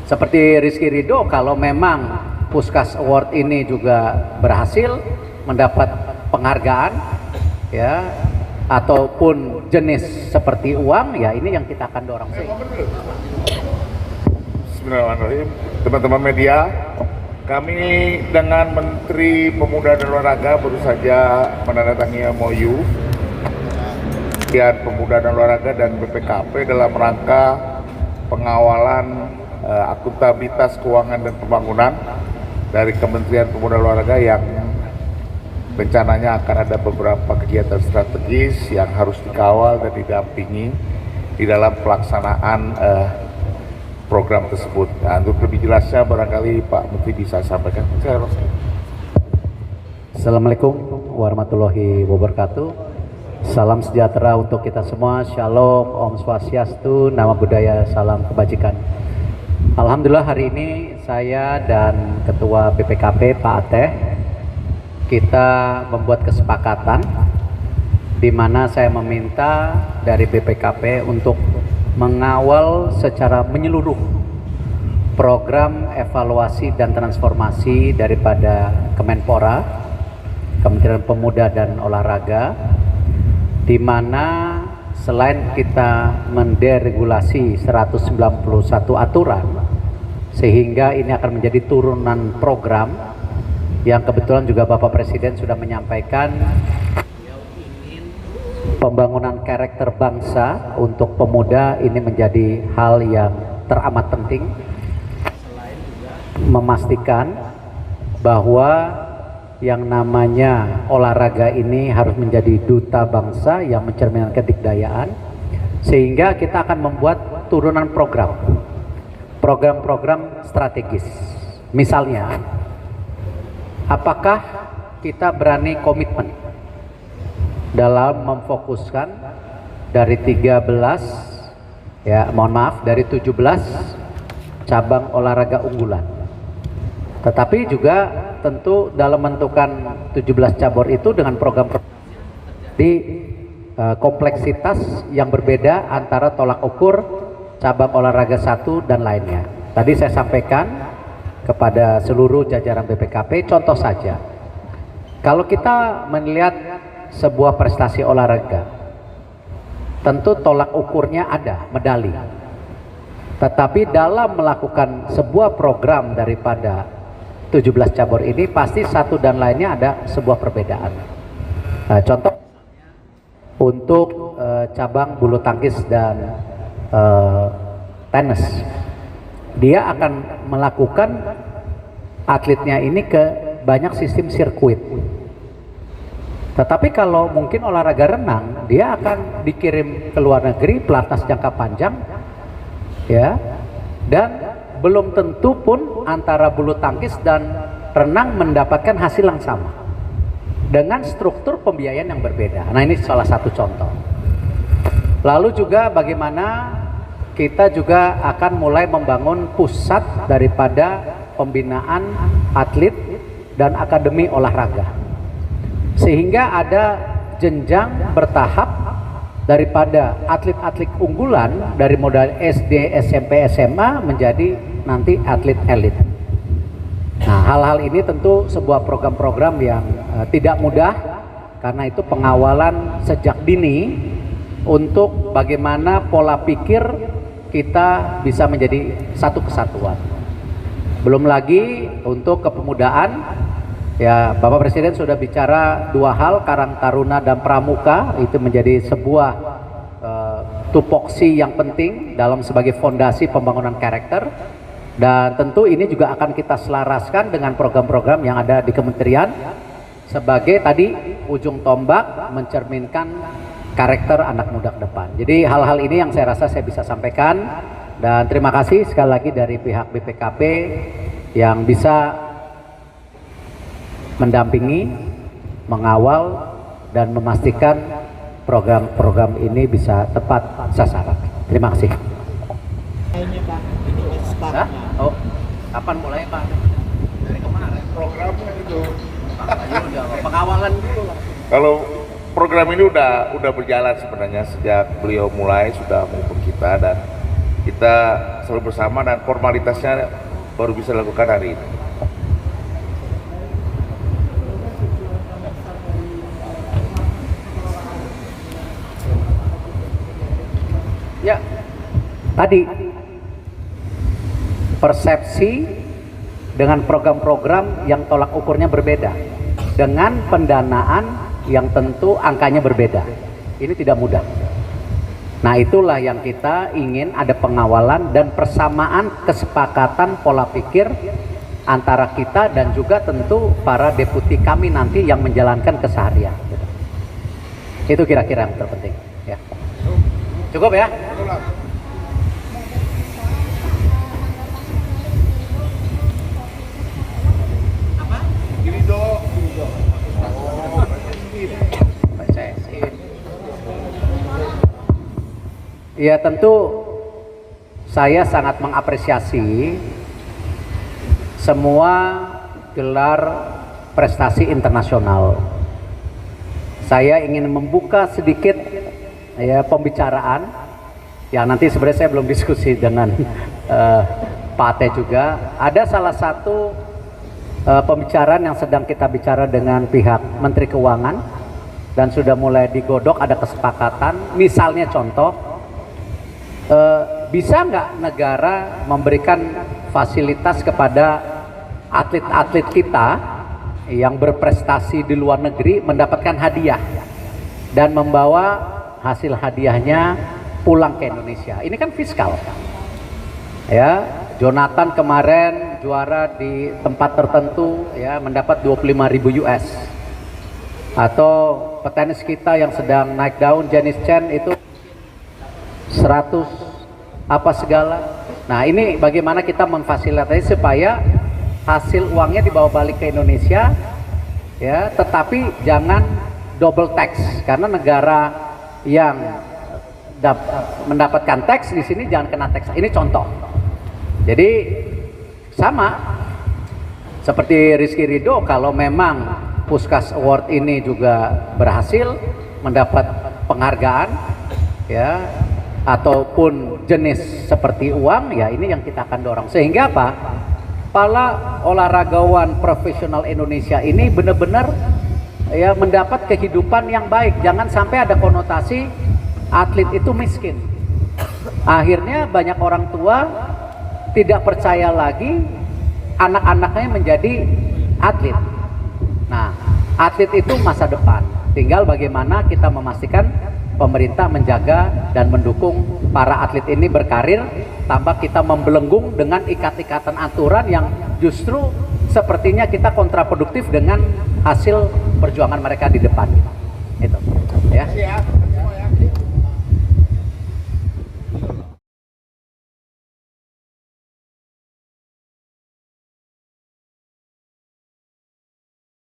seperti Rizky Ridho, kalau memang Puskas Award ini juga berhasil mendapat penghargaan ya, ataupun jenis seperti uang, ya ini yang kita akan dorong. Bismillahirrahmanirrahim. Teman-teman media, kami dengan Menteri Pemuda dan Olahraga baru saja menandatangani MOU Kementerian Pemuda dan Olahraga dan BPKP dalam rangka pengawalan akuntabilitas keuangan dan pembangunan dari Kementerian Pemuda dan Olahraga, yang rencananya akan ada beberapa kegiatan strategis yang harus dikawal dan didampingi di dalam pelaksanaan program tersebut. Nah, untuk lebih jelasnya barangkali Pak Menteri bisa sampaikan. Assalamualaikum warahmatullahi wabarakatuh. Salam sejahtera untuk kita semua. Shalom, Om Swastiastu, Nama Budaya, salam kebajikan. Alhamdulillah hari ini saya dan Ketua BPKP Pak Ateh, kita membuat kesepakatan di mana saya meminta dari BPKP untuk mengawal secara menyeluruh program evaluasi dan transformasi daripada Kemenpora, Kementerian Pemuda dan Olahraga, di mana selain kita menderegulasi 191 aturan, sehingga ini akan menjadi turunan program yang kebetulan juga Bapak Presiden sudah menyampaikan pembangunan karakter bangsa untuk pemuda ini menjadi hal yang teramat penting. Memastikan bahwa yang namanya olahraga ini harus menjadi duta bangsa yang mencerminkan kedikdayaan, sehingga kita akan membuat turunan program-program strategis. Misalnya, apakah kita berani komitmen dalam memfokuskan dari 17 cabang olahraga unggulan, tetapi juga tentu dalam menentukan 17 cabur itu dengan program di kompleksitas yang berbeda antara tolak ukur cabang olahraga satu dan lainnya. Tadi saya sampaikan kepada seluruh jajaran BPKP, contoh saja, kalau kita melihat sebuah prestasi olahraga, tentu tolak ukurnya ada medali, tetapi dalam melakukan sebuah program daripada 17 cabur ini pasti satu dan lainnya ada sebuah perbedaan. Contoh untuk cabang bulu tangkis dan tenis, dia akan melakukan atletnya ini ke banyak sistem sirkuit. Tetapi kalau mungkin olahraga renang, dia akan dikirim ke luar negeri pelatnas jangka panjang, ya, dan belum tentu pun antara bulu tangkis dan renang mendapatkan hasil yang sama dengan struktur pembiayaan yang berbeda. Nah, ini salah satu contoh. Lalu juga bagaimana kita juga akan mulai membangun pusat daripada pembinaan atlet dan akademi olahraga, sehingga ada jenjang bertahap daripada atlet-atlet unggulan dari modal SD, SMP, SMA menjadi nanti atlet elit. Nah, hal-hal ini tentu sebuah program-program yang tidak mudah, karena itu pengawalan sejak dini untuk bagaimana pola pikir kita bisa menjadi satu kesatuan. Belum lagi untuk kepemudaan, ya, Bapak Presiden sudah bicara dua hal, Karang Taruna dan Pramuka, itu menjadi sebuah tupoksi yang penting dalam sebagai fondasi pembangunan karakter, dan tentu ini juga akan kita selaraskan dengan program-program yang ada di kementerian sebagai tadi ujung tombak mencerminkan karakter anak muda ke depan. Jadi hal-hal ini yang saya rasa saya bisa sampaikan, dan terima kasih sekali lagi dari pihak BPKP yang bisa mendampingi, mengawal, dan memastikan program-program ini bisa tepat sasaran. Terima kasih. Oh, kapan mulai Pak? Dari kemarin. Programnya itu. Pengawalan dulu lah. Kalau program ini udah berjalan sebenarnya sejak beliau mulai sudah menghubung kita, dan kita selalu bersama dan formalitasnya baru bisa dilakukan hari ini. Ya, tadi persepsi dengan program-program yang tolak ukurnya berbeda, dengan pendanaan yang tentu angkanya berbeda. Ini tidak mudah. Nah, itulah yang kita ingin ada pengawalan dan persamaan kesepakatan pola pikir antara kita dan juga tentu para deputi kami nanti yang menjalankan keseharian. Itu kira-kira yang terpenting. Ya. Cukup ya? Ya, tentu saya sangat mengapresiasi semua gelar prestasi internasional. Saya ingin membuka sedikit ya pembicaraan yang nanti sebenarnya saya belum diskusi dengan Pak Ate juga. Ada salah satu pembicaraan yang sedang kita bicara dengan pihak Menteri Keuangan dan sudah mulai digodok, ada kesepakatan. Misalnya contoh, bisa nggak negara memberikan fasilitas kepada atlet-atlet kita yang berprestasi di luar negeri mendapatkan hadiah dan membawa hasil hadiahnya pulang ke Indonesia. Ini kan fiskal. Ya, Jonathan kemarin juara di tempat tertentu ya mendapat 25.000 US. Atau petenis kita yang sedang naik daun, Janice Chen itu 100 apa segala. Nah, ini bagaimana kita memfasilitasi supaya hasil uangnya dibawa balik ke Indonesia ya, tetapi jangan double tax karena negara yang mendapatkan tax di sini jangan kena tax. Ini contoh. Jadi sama seperti Rizky Ridho, kalau memang Puskas Award ini juga berhasil mendapat penghargaan ya, ataupun jenis seperti uang, ya ini yang kita akan dorong. Sehingga apa? Para olahragawan profesional Indonesia ini benar-benar ya mendapat kehidupan yang baik. Jangan sampai ada konotasi atlet itu miskin. Akhirnya banyak orang tua tidak percaya lagi anak-anaknya menjadi atlet. Nah, atlet itu masa depan. Tinggal bagaimana kita memastikan pemerintah menjaga dan mendukung para atlet ini berkarir tanpa kita membelenggung dengan ikat-ikatan aturan yang justru sepertinya kita kontraproduktif dengan hasil perjuangan mereka di depan. Itu ya.